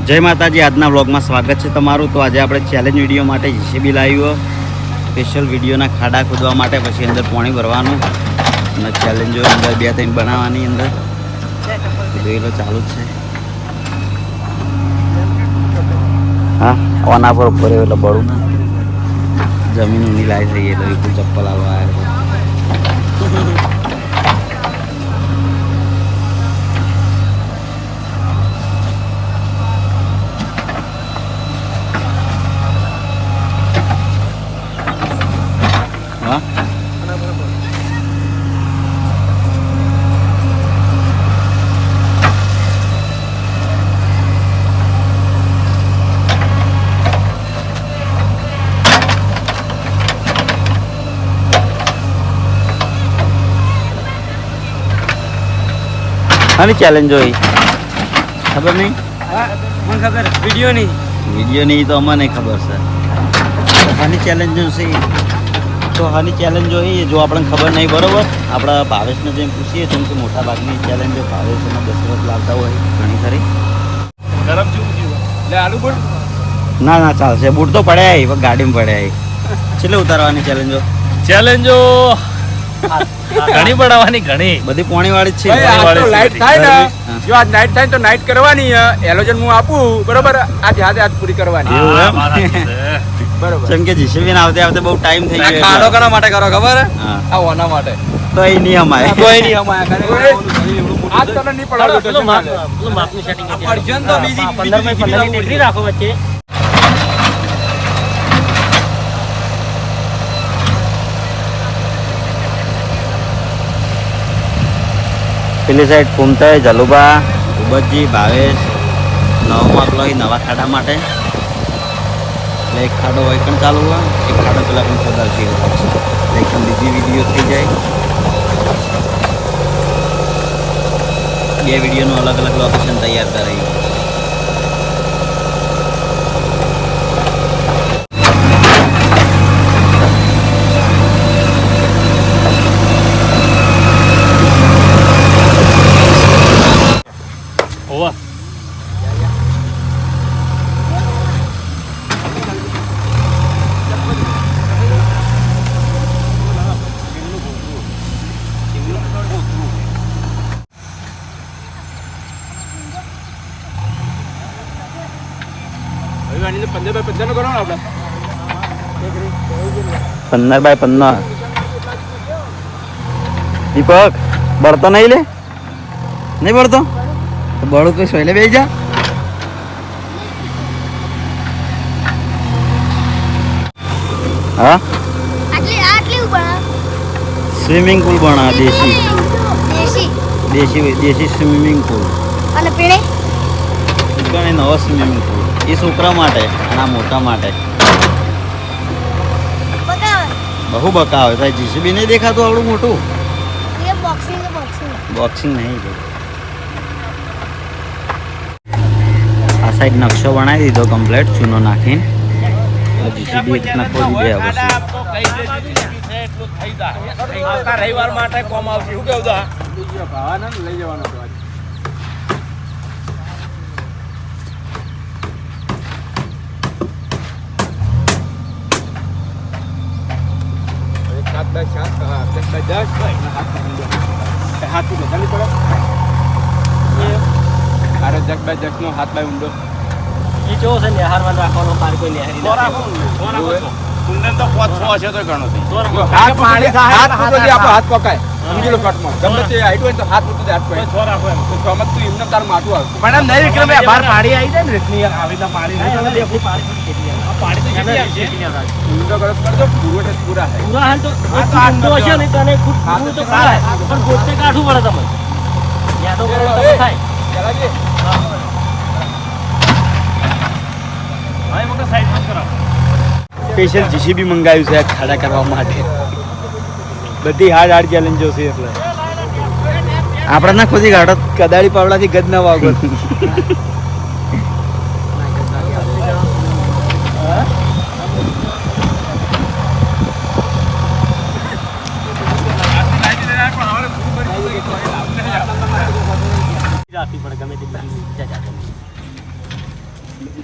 જય માતાજી, આજના વ્લોગમાં સ્વાગત છે તમારું। તો આજે આપણે ચેલેન્જ વિડીયો માટે જીસીબી લાવ્યો, સ્પેશિયલ વિડીયોના ખાડા ખોદવા માટે, પછી અંદર પાણી ભરવાનું અને ચેલેન્જો અંદર 2-3 બનાવવાની અંદર જોઈ ચાલુ જ છે। હા, ઓના પર ઉપર એટલે બળું ના જમીન ઊની લાવી થઈ એટલે વિપુલ ચપ્પલ આવવા આવ્યો। હા, આની ચેલેન્જ જોઈ ખબર નહીં? મને ખબર વિડીયો નહીં તો અમને ખબર છે। આની ચેલેન્જ છે તો આની ચેલેન્જ જોઈએ જો આપણને ખબર નહીં બરોબર, આપણા ભાવેશને જેમ પૂછીએ જેમ કે મોટા ભાગની ચેલેન્જો ભાવેશ અને દશરથ લાવતા હોય ઘણી ખરી। ગરમ જેવું એટલે આલુ બોલ ના ના ચાલશે, બૂટ તો પડ્યા પણ ગાડીમાં પડ્યા છેલ્લે ઉતારવાની ચેલેન્જો ઘણી બનાવવાની ઘણી બધી પોણીવાળી જ છે। લાઈટ થાય ને જો આજ નાઈટ થાય તો નાઈટ કરવાની, એલોજન હું આપું બરોબર, આજ હાથ પૂરી કરવાની બરોબર। જેમ કે જીસીબી આવતે આવતે બહુ ટાઈમ થઈ ગયો। ખાડો કોના માટે કરો ખબર? હા, આ ઓના માટે તો એ નહીં અમારે કોઈ નહીં અમાયા કરે આજ તને નહીં પડાવતો તો માપની સેટિંગ અર્જન તો બીજી 15 ડિગ્રી રાખો વચ્ચે। પેલી સાઈડ કુમતાય જલુબા ઉબતજી ભાવેશ નવમાં પેલો નવા ખાડા માટે એટલે એક ખાડો હોય પણ ચાલુ હોય, એક ખાડો પેલા પણ ખોદાવશે એટલે બીજી વિડીયો થઈ જાય। 2 વિડીયોનું અલગ અલગ લોકેશન તૈયાર કરાવી। ઓવા હવે 15 નો કરો ને આપણે 15x15 દીપક બળતો નહીં લે, નહીં બળતો તો બળું કોઈ સોયલે બેસી જા। હા, સ્વિમિંગ પુલ બના દેશી સ્વિમિંગ પુલ અને પીણે ઘણી નવો સ્વિમિંગ પુલ એ છોકરા માટે અને આ મોટા માટે બહુ બકાવે થાય। જીસીબી નહીં દેખાતું આવડું મોટું એ બોક્સિંગ બોક્સિંગ નહીં ભાઈ। આ સાઈડ નકશો બનાવી દીધો કમ્પ્લીટ ચૂનો નાખીને, જીસીબી એક રીતના ખોદી દે પછી રવિવાર માટે કોમ આવશે શું કેવું ભાવાના લઈ જવાનો તો આજ હાથ બાય ઊંડો ઈ જો છે નિહારવાન રાખવાનો, બાર કોઈ નિહારી કુંડન તો 5-6 હશે તો ઘણો થઈ હાથ પાણી થાય હાથ સુધી આપણો હાથ પકાય ઊંઘીલો કટમાં ગમે તે હાઈટ હોય તો હાથ સુધી હાથ પકાય છોર રાખો એમ તો સમજ તું એમને તાર માથું આવે પણ નહીં વિક્રમ બહાર પાણી આવી જાય ને રીતની આવીના પાણી નહીં હવે દેખી પાણી તો કેટલી આવશે ઊંડો ગરજ કરજો પૂરો પૂરા થાય પૂરા હાલ તો ઊંડો હશે ને તને ખુદ પૂરું તો થાય પણ ગોતે કાઢવું પડે તમને યાદો કરો તો થાય ચલાજી હા મોટા સાઈડ માં કરાવો। સ્પેશિયલ જીસીબી મંગાવ્યું છે આ ખાડા કરવા માટે, બધી હાર્ડ ચેલેન્જો છે એટલે આપણે ના ખોદી કાઢો કદાળી પાવડાથી ગજ ના વાગો રાખવી પડે ગમે તે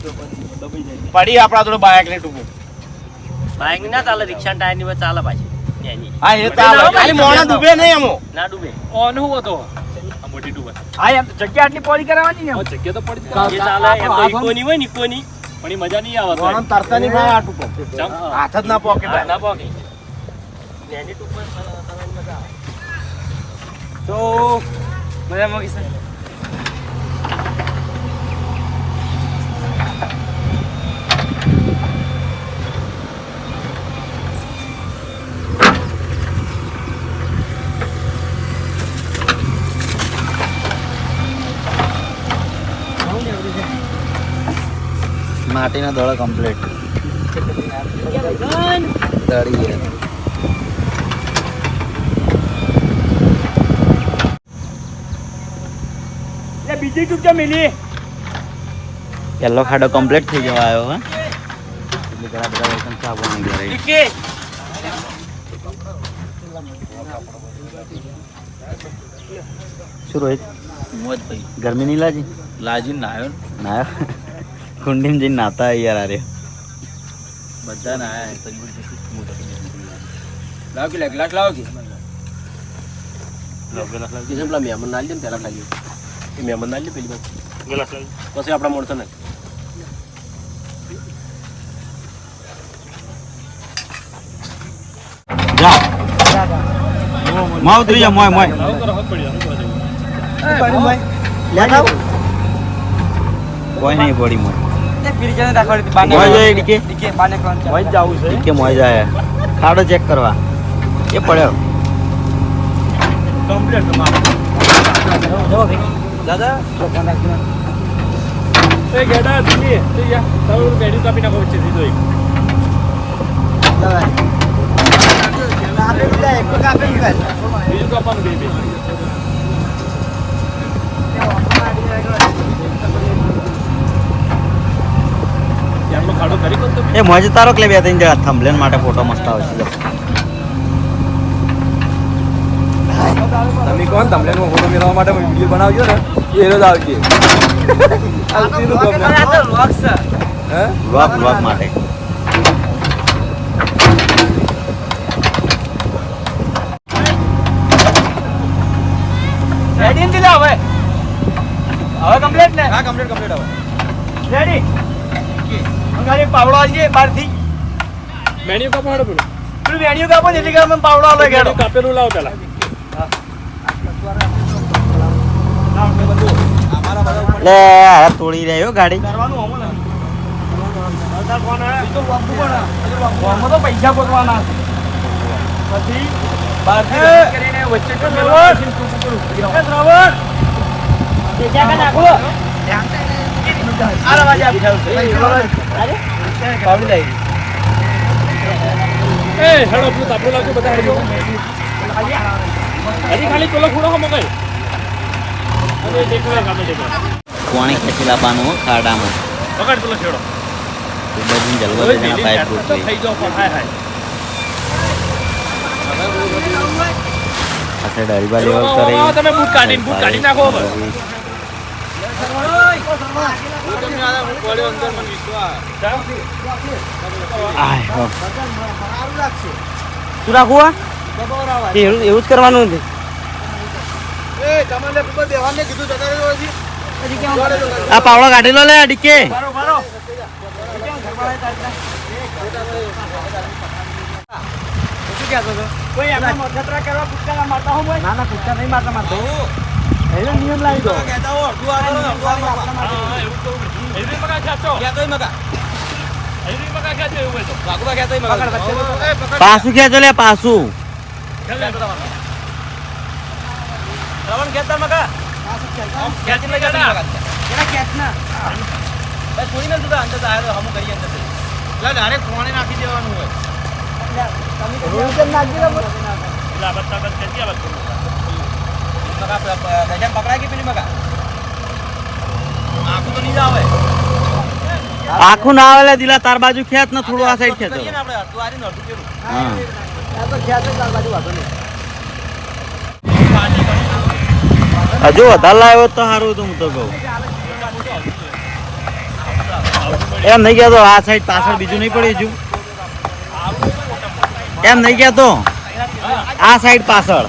પડી આપણા જોડે બાઇક ને ટૂંકું. બાઈક ના ચાલે રિક્ષા ટાયર ની ચાલે પાછી એની હા એ ચાલે. ખાલી મોણા ડૂબે નહીં એમો. ના ડૂબે ઓન હું હતો આ મોટી ટુબર હા એમ તો જગ્યા આટલી પડી કરાવવાની ને. જગ્યા તો પડી જ એ ચાલે એમ તો ઇકોની હોય ને ઇકોની પણ એ મજા નહીં આવે મોણા તરતા નહીં ભાઈ આ ટૂંકો. ચમ. હાથ જ ના પોકે ભાઈ. ના પોકે એની ટૂંક પર ચલાવવાની મજા આવે. તો મજામાં કિશન. માટીના દોડા કમ્પ્લીટ દળી બીજી ટૂંક ક્યાં મિલી? પહેલો ખાડો કમ્પ્લીટ થઈ જવા આવ્યો હે એટલે ઘણા બધા વેકન સાબુ માંગી રહી શું રોહિત મોજ ભાઈ ગરમી નહીં લાજી લાજી નાયો નાયો કુંડીમાં જઈને નાતા યાર આરે બધા નાયા. લાવ કે ગ્લાસ લાવો કે કિશન પેલા મહેમાન ના લે ને પેલા ખાલી એ મહેમાન ના લે પેલી બાજુ પછી આપણા મોડતો ને જા માં ઉતરી જા મોય મોય કોઈ નહીં પડી મોય મોય જાય ડીકે મોજ જાવું છે. ડીકે મોય જાય ખાડો ચેક કરવા એ પડ્યો કમ્પ્લીટ દાદા એ ગેડા દીદી તે યા તારું બેડી કાપી નાખો વચ્ચે દીધો એક બીજું કાપવાનું બે ત્યારનો ખાડો કરી કોણ તમે એ મોય તારો કે બે ત્રણ જગ્યા થંબલેન માટે ફોટો મસ્ત આવે છે તમે કોણ તમને ફોટો મેળવવા માટે વિડીયો બનાવજો ને એ રોજ આવજે. હે વ્લોગ માટે રેડી ને દિલા હવે કમ્પ્લીટ ને. હા કમ્પ્લીટ હવે રેડી. અંગારી પાવડો આવજે બહારથી. મેન્યુ કાપો હાડો પેલું પેલું વેણિયું કાપો ને એટલે કે અમે પાવડો આલો ગેડો. કાપેલું લાવો પેલા લે આ તોડી રહ્યો ગાડી કરવાનું હોમો ને. હોમો તો પૈસા પોતવાના છે. પછી બહારથી કરીને વચ્ચે તો મેળવો. એ શ્રાવણ આ રવાજે આપી જાવ છે. પાવડી લઈ એ હેડો પેલું તાપડું લાવજો બધા હેડો હજી ખાલી પેલો ખૂણો હમો કઈ અને દેખવા કામે દેખવા કોણે ખેંચી લાવવાનું હો ખાડામાં પકડ પેલો છેડો બધી જલવા હવે દેના પાઇપ તૂટી થઈ જાવ પણ હાય હાય આ ડરીબા લેવલ કરે તમે બૂટ કાઢી નાખો હવે આય હો શું રાખવું આ એવું જ કરવાનું નથી આ પાવડો કાઢી લો લે ડીકે કોઈ એમના મથરા કરવા પુટકા મારતા હોય? ના ના પુટકા નહીં મારતા એને નિયમ લાવી દો. પાછું ખેંચો લે પાછું નાખી દેવાનું હોય. પકડાય કે પેલી મકા આખું તો નહીં આવે. આખું ના આવે લે દિલા તાર બાજુ ખેંચ ને થોડું આ સાઈડ ખેંચો આપણે અડધું આરી ને અડધું પેલું. હા હજુ વધારે લાવ્યો તો સારું હતું હું તો કહું એમ નહીં કહેતો આ સાઈડ પાછળ બીજું નહીં પડ્યું હજુ એમ નહીં કહેતો આ સાઈડ પાછળ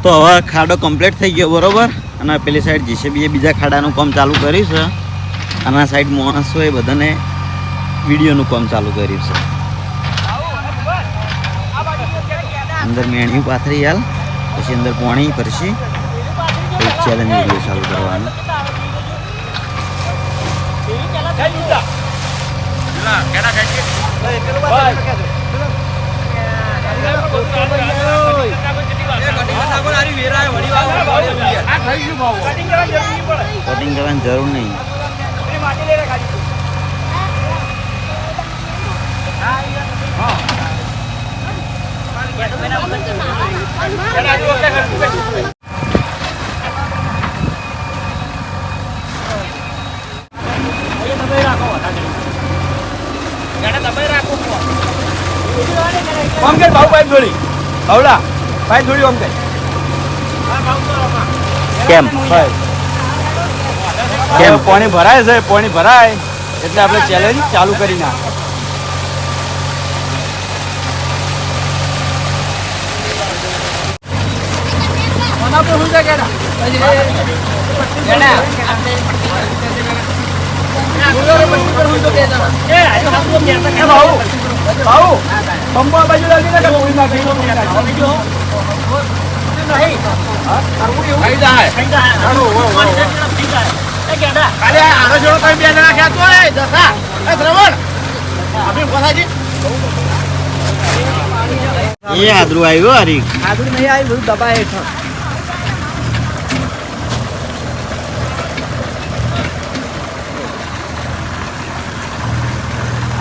તો હવે ખાડો કમ્પ્લીટ થઈ ગયો બરોબર અને પેલી સાઈડ જીસીબી એ બીજા ખાડાનું કામ ચાલુ કર્યું છે અને આ સાઈડ માણસોએ બધાને વિડીયોનું કામ ચાલુ કર્યું છે અંદર મેણિયું પાથરી હાલ પછી અંદર પાણી કરશી પછી ચેલેન્જ વિડીયો ચાલુ કરવાનો કટિંગ કરવાની જરૂર નહીં ઓમકેટ ભાવ પાઇપ જોડી ભાવડા પાઇપ જોડી ઓમકેટ કેમ કેમ પાણી ભરાય છે પાણી ભરાય એટલે આપણે ચેલેન્જ ચાલુ કરી નાખ એ હાદરું આવ્યો હરી આગળ નહીં આવી બધું દબાય હેઠળ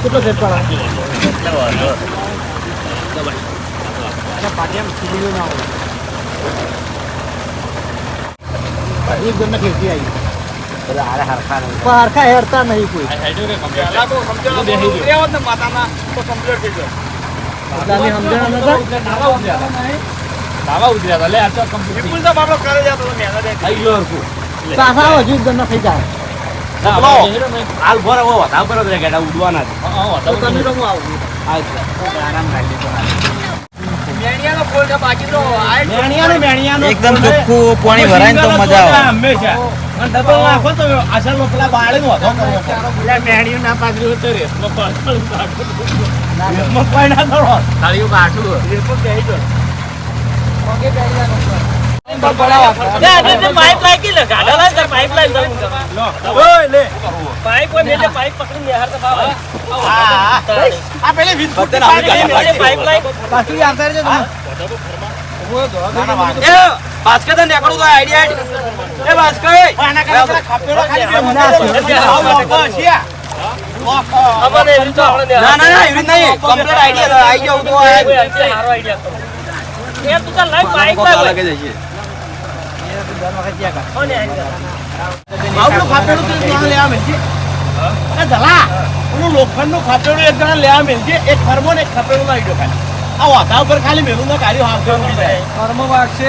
કેટલો ફેરફાર એક જણને ખેતી આવી હરખા હેરતા નહીં કોઈ પાછા હજુ એક જણને થઈ જાય હાલ ભર વધાવ કરો ગેડા ઉડવાના એકદમ ચોખ્ખું પાણી ભરાય ને તો મજા આવે હંમેશા ડબલ નાખો તો અસલ પેલા બાળે નો હતો મેણિયું ના પાકડ્યું તો રેસમાં પાછળ કોઈ ના થોડો થાળીઓ કાઢું રેસમાં બેહી જો પાઇપ લાગી લે ગાડા લાગ પાઇપ લાગ ઓય લે પાઇપ કોઈ મેલે પાઇપ પકડી નિહાર તો બાવા આ પેલે 20 ફૂટ પાઇપ લાગ બાકી આંતર છે એ બાસ્કેટ નીકળું તો આઈડિયા એ બાસ્કેટ આના કરે ખાપેડો ખાલી અમને એવી તો આપણે ના ના ના એવી નહીં કમ્પ્લીટ આઈડિયા આવી જાવ તો સારો આઈડિયા એ તું તો લાઈવ પાઇપ લાગે જઈએ કોને આવડું ખાપેડું તો જણા લેવા મેલજે એ ધલા ઓનું લોખંડનું ખાપેડું એક જણા લેવા મેલજે એક ફરમો ને એક ખાપેડું લાવી દો ખાલી આ વાતા ઉપર ખાલી મેલું ના કાઢ્યું હાફ ઉભી જાય ફરમો વાગશે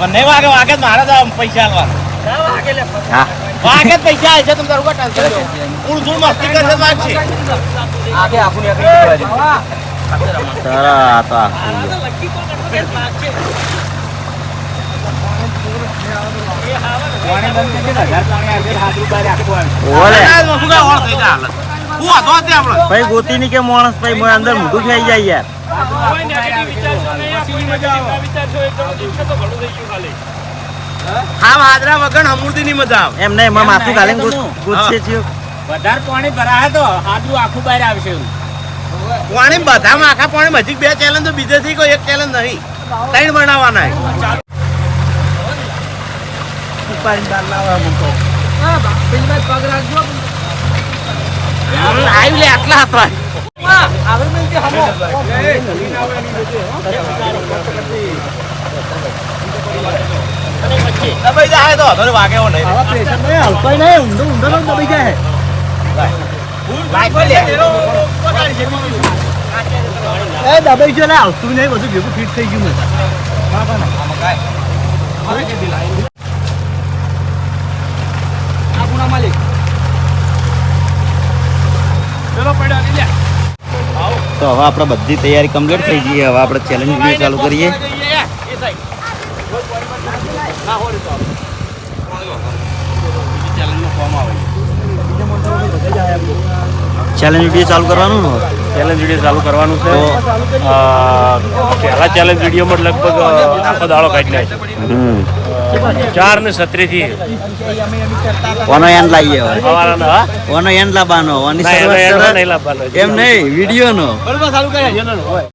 મને વાગે વાગે મારા તો પૈસા આલવા ના વાગે લે હા વાગે પૈસા આવે છે તમે તારું ટ્રાન્સફર કરો ઉડઝુડ મસ્તી કરશે વાગશે આગે આપુને કરી દેવા તારા તો લકી કો કે વાગશે પાણી બંધ કરી દે 1000 પાણી આવે 7 રૂપિયા રાખો ઓલે હું કા ઓળ થઈ જા હું હતો તે આપણો ભાઈ ગોતી ની કે માણસ ભાઈ મોય અંદર મોઢું ખાઈ જાય યાર કોઈ નેગેટિવ વિચારશો નહીં આ કોઈ નેગેટિવ વિચારશો એકદમ દિવસે તો ઘણું થઈ ગયું ખાલી હા હાદરા વગર અમૃતિ ની મજા આવે એમ નહીં માથું ગાલે ગુસ્સે છે વધારે પાણી ભરાય તો હાદરું આખું બહાર આવશે પાણી બધામાં આખા પાણી બધી બે ચેલેન્જ તો બીજેથી કોઈ એક ચેલેન્જ નહીં ત્રણ બનાવવાના આવી લે આટલા હતા દબાઈ જાય તો વાગે નહીં હલકાઈ નહીં ઊંડો ઊંડો દબાઈ જાય એ દબાઈ ગયો ને આવતું નહીં બધું ભેગું ફિટ થઈ ગયું મને તો હવે આપણે બધી તૈયારી કમ્પ્લીટ થઈ ગઈ હવે આપણે ચેલેન્જ વિડીયો ચાલુ કરીએ ચેલેન્જ વિડીયો ચાલુ કરવાનું ને ચેલેન્જ વિડીયો ચાલુ કરવાનું છે પહેલા ચેલેન્જ વિડીયોમાં લગભગ આખો દાડો કાઢી નાખે 4 ને 17 થી ઓનો એન્ડ લાવીએ હવે સવારના ઓનો એન્ડ લાવવાનો ઓની ના, શરૂઆત એનો કરે. નહીં લાવવાનો. એમ નહીં વિડીયો નો બરોબર ચાલુ કરે